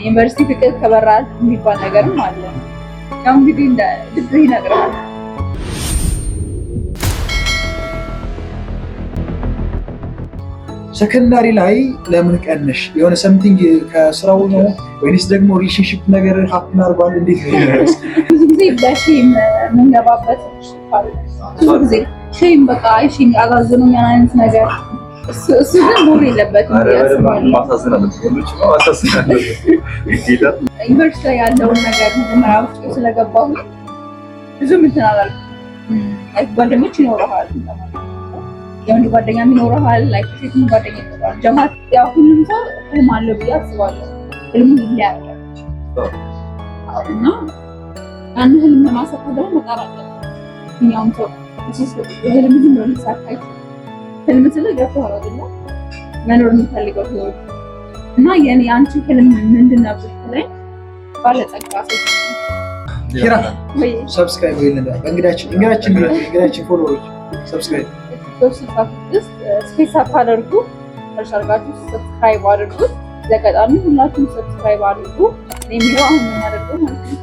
ዩኒቨርሲቲ ፍቅር ከበራል የሚባል ነገርም አለ። ያው እንግዲህ እንደ ልብ ይነግራል። ሰከንዳሪ ላይ ለምን ቀነሽ? የሆነ ሰምቲንግ ከስራው ነው ወይስ ደግሞ ሪሌሽንሺፕ ነገር ሀፕን አርጓል? እንዴት ነው? ብዙ ጊዜ በሼም የምንገባበት ብዙ ጊዜ ሼም በቃ ሼም ያጋዝነው ያን አይነት ነገር እሱ ግን ሞር የለበትም ያስባል። ዩኒቨርሲቲ ላይ ያለውን ነገር መጀመሪያ ውስጥ ስለገባሁ ብዙ እንትን አላልኩም። ጓደኞች ይኖረሃል፣ የወንድ ጓደኛም ይኖረሃል፣ ላይክ ሴትም ጓደኛ ይኖረሃል። ጀማት ያው ሁሉም ሰው ህልም አለው ብዬ አስባለሁ። ህልሙ ይለያያል እና ያን ህልም ለማሳካት ደግሞ መጣር አለብን። እኛውም ሰው ህልም ዝም ብሎ ሊሳካ ህልም ስለ ገብቶሃል አይደለ? መኖር የሚፈልገው ህይወት እና የኔ አንቺ ህልም ምንድን ነበር ብለኝ ባለጸጋ ሴት ኪራ ሰብስክራይብ ይልና እንግዳችን ፎሎወሮች ሰብስክራይብ ስፔስ አታደርጉ ተርሻርጋችሁ ሰብስክራይብ አድርጉ። ለቀጣሚ ሁላችሁም ሰብስክራይብ አድርጉ። እኔ የሚለው አሁን የማደርገው ማለት ነው